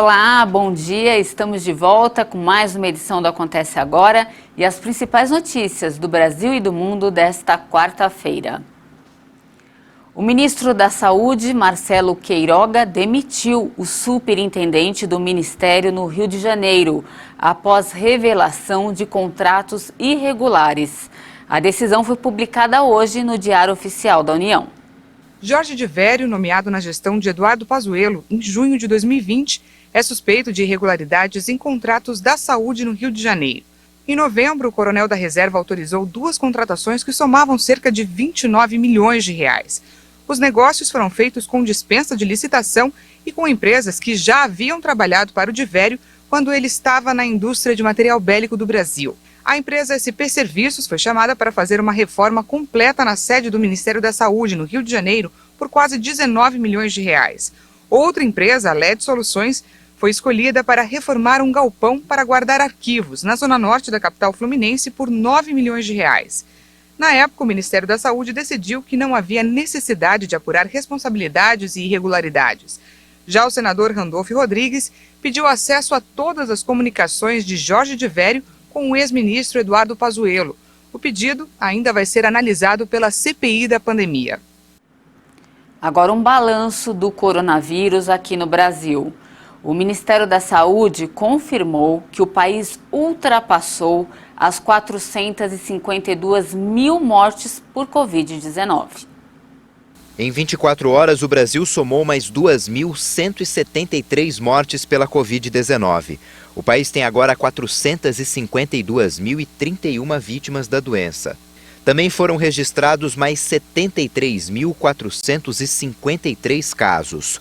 Olá, bom dia. Estamos de volta com mais uma edição do Acontece Agora e as principais notícias do Brasil e do mundo desta quarta-feira. O ministro da Saúde, Marcelo Queiroga, demitiu o superintendente do Ministério no Rio de Janeiro, após revelação de contratos irregulares. A decisão foi publicada hoje no Diário Oficial da União. Jorge de Vério, nomeado na gestão de Eduardo Pazuello em junho de 2020, é suspeito de irregularidades em contratos da saúde no Rio de Janeiro. Em novembro, o coronel da reserva autorizou 2 contratações que somavam cerca de 29 milhões de reais. Os negócios foram feitos com dispensa de licitação e com empresas que já haviam trabalhado para o de Vério quando ele estava na indústria de material bélico do Brasil. A empresa SP Serviços foi chamada para fazer uma reforma completa na sede do Ministério da Saúde, no Rio de Janeiro, por quase 19 milhões de reais. Outra empresa, a LED Soluções, foi escolhida para reformar um galpão para guardar arquivos na zona norte da capital fluminense por 9 milhões de reais. Na época, o Ministério da Saúde decidiu que não havia necessidade de apurar responsabilidades e irregularidades. Já o senador Randolfo Rodrigues pediu acesso a todas as comunicações de Jorge de Vério com o ex-ministro Eduardo Pazuello. O pedido ainda vai ser analisado pela CPI da pandemia. Agora um balanço do coronavírus aqui no Brasil. O Ministério da Saúde confirmou que o país ultrapassou as 452 mil mortes por Covid-19. Em 24 horas, o Brasil somou mais 2.173 mortes pela Covid-19. O país tem agora 452.031 vítimas da doença. Também foram registrados mais 73.453 casos.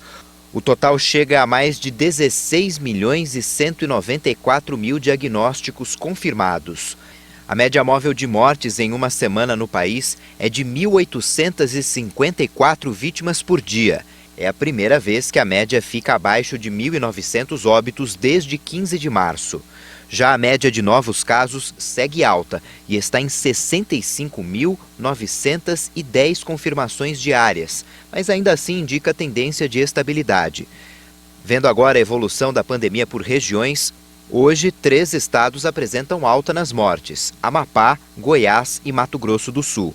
O total chega a mais de 16.194.000 diagnósticos confirmados. A média móvel de mortes em uma semana no país é de 1.854 vítimas por dia. É a primeira vez que a média fica abaixo de 1.900 óbitos desde 15 de março. Já a média de novos casos segue alta e está em 65.910 confirmações diárias, mas ainda assim indica tendência de estabilidade. Vendo agora a evolução da pandemia por regiões, hoje 3 estados apresentam alta nas mortes: Amapá, Goiás e Mato Grosso do Sul.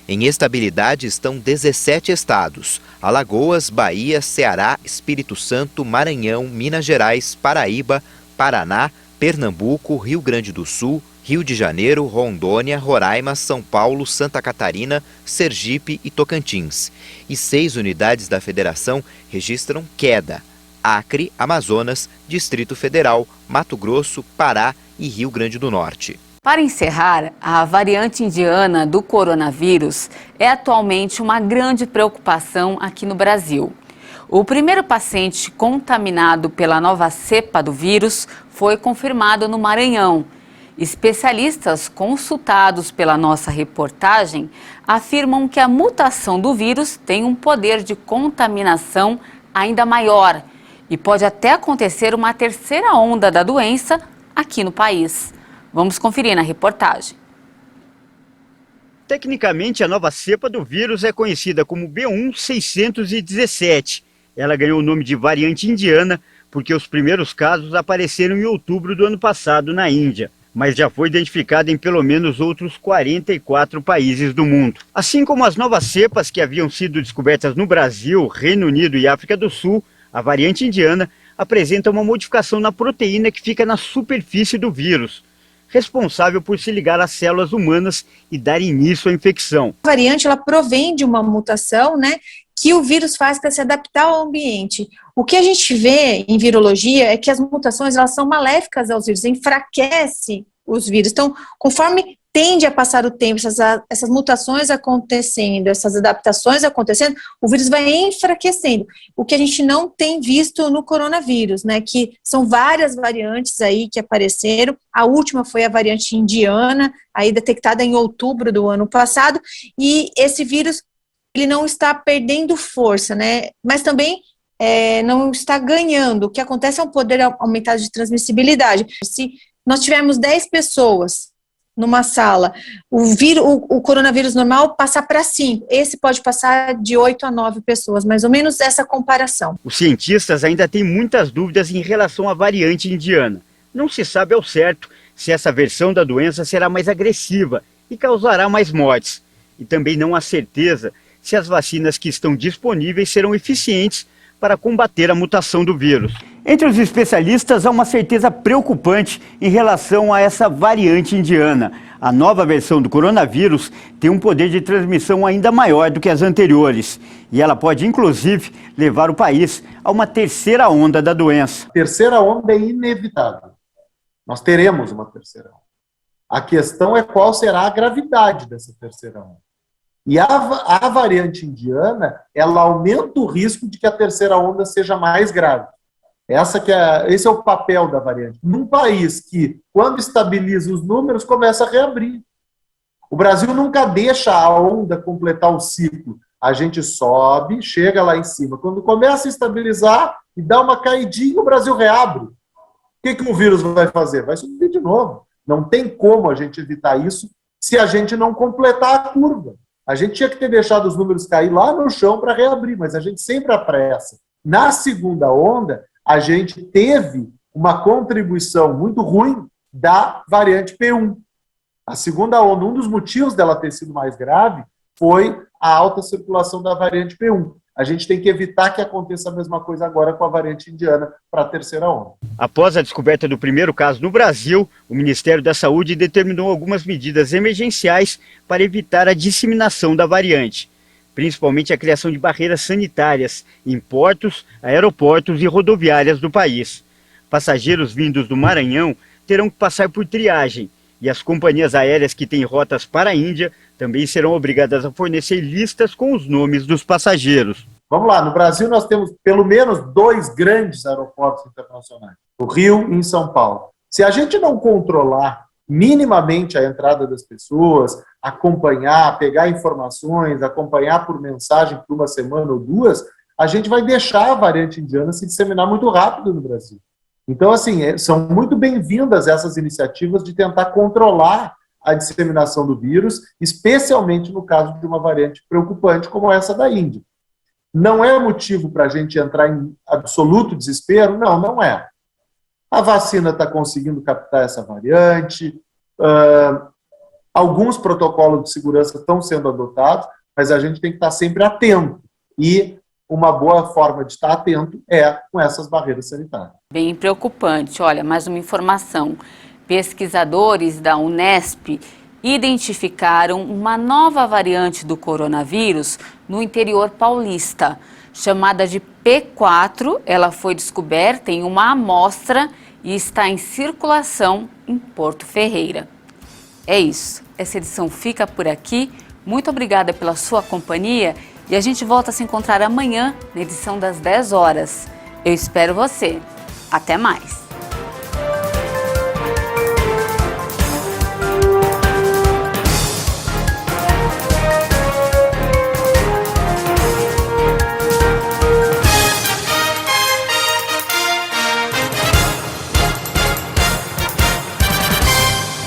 Em estabilidade estão 17 estados: Alagoas, Bahia, Ceará, Espírito Santo, Maranhão, Minas Gerais, Paraíba, Paraná, Pernambuco, Rio Grande do Sul, Rio de Janeiro, Rondônia, Roraima, São Paulo, Santa Catarina, Sergipe e Tocantins. E 6 unidades da federação registram queda: Acre, Amazonas, Distrito Federal, Mato Grosso, Pará e Rio Grande do Norte. Para encerrar, a variante indiana do coronavírus é atualmente uma grande preocupação aqui no Brasil. O primeiro paciente contaminado pela nova cepa do vírus foi confirmado no Maranhão. Especialistas consultados pela nossa reportagem afirmam que a mutação do vírus tem um poder de contaminação ainda maior e pode até acontecer uma terceira onda da doença aqui no país. Vamos conferir na reportagem. Tecnicamente, a nova cepa do vírus é conhecida como B1617. Ela ganhou o nome de variante indiana porque os primeiros casos apareceram em outubro do ano passado na Índia, mas já foi identificada em pelo menos outros 44 países do mundo. Assim como as novas cepas que haviam sido descobertas no Brasil, Reino Unido e África do Sul, a variante indiana apresenta uma modificação na proteína que fica na superfície do vírus, responsável por se ligar às células humanas e dar início à infecção. A variante ela provém de uma mutação, que o vírus faz para se adaptar ao ambiente. O que a gente vê em virologia é que as mutações elas são maléficas aos vírus, enfraquece os vírus. Então, conforme tende a passar o tempo, essas mutações acontecendo, essas adaptações acontecendo, o vírus vai enfraquecendo. O que a gente não tem visto no coronavírus, que são várias variantes aí que apareceram. A última foi a variante indiana, aí detectada em outubro do ano passado, e esse vírus ele não está perdendo força, mas também não está ganhando. O que acontece é um poder aumentado de transmissibilidade. Se nós tivermos 10 pessoas numa sala, o coronavírus normal passar para 5, esse pode passar de 8 a 9 pessoas, mais ou menos essa comparação. Os cientistas ainda têm muitas dúvidas em relação à variante indiana. Não se sabe ao certo se essa versão da doença será mais agressiva e causará mais mortes. E também não há certeza se as vacinas que estão disponíveis serão eficientes para combater a mutação do vírus. Entre os especialistas, há uma certeza preocupante em relação a essa variante indiana. A nova versão do coronavírus tem um poder de transmissão ainda maior do que as anteriores. E ela pode, inclusive, levar o país a uma terceira onda da doença. A terceira onda é inevitável. Nós teremos uma terceira onda. A questão é qual será a gravidade dessa terceira onda. E a variante indiana, ela aumenta o risco de que a terceira onda seja mais grave. Esse é o papel da variante. Num país que, quando estabiliza os números, começa a reabrir. O Brasil nunca deixa a onda completar o ciclo. A gente sobe, chega lá em cima. Quando começa a estabilizar e dá uma caidinha, o Brasil reabre. O que o vírus vai fazer? Vai subir de novo. Não tem como a gente evitar isso se a gente não completar a curva. A gente tinha que ter deixado os números cair lá no chão para reabrir, mas a gente sempre apressa. Na segunda onda, a gente teve uma contribuição muito ruim da variante P1. A segunda onda, um dos motivos dela ter sido mais grave foi a alta circulação da variante P1. A gente tem que evitar que aconteça a mesma coisa agora com a variante indiana para a terceira onda. Após a descoberta do primeiro caso no Brasil, o Ministério da Saúde determinou algumas medidas emergenciais para evitar a disseminação da variante, principalmente a criação de barreiras sanitárias em portos, aeroportos e rodoviárias do país. Passageiros vindos do Maranhão terão que passar por triagem e as companhias aéreas que têm rotas para a Índia também serão obrigadas a fornecer listas com os nomes dos passageiros. Vamos lá, no Brasil nós temos pelo menos 2 grandes aeroportos internacionais, no Rio e em São Paulo. Se a gente não controlar minimamente a entrada das pessoas, acompanhar, pegar informações, acompanhar por mensagem por uma semana ou 2, a gente vai deixar a variante indiana se disseminar muito rápido no Brasil. Então, assim, são muito bem-vindas essas iniciativas de tentar controlar a disseminação do vírus, especialmente no caso de uma variante preocupante como essa da Índia. Não é motivo para a gente entrar em absoluto desespero? Não, não é. A vacina está conseguindo captar essa variante, alguns protocolos de segurança estão sendo adotados, mas a gente tem que estar sempre atento. E uma boa forma de estar atento é com essas barreiras sanitárias. Bem preocupante. Olha, mais uma informação. Pesquisadores da Unesp identificaram uma nova variante do coronavírus no interior paulista, chamada de P4. Ela foi descoberta em uma amostra e está em circulação em Porto Ferreira. É isso. Essa edição fica por aqui. Muito obrigada pela sua companhia e a gente volta a se encontrar amanhã na edição das 10 horas. Eu espero você. Até mais!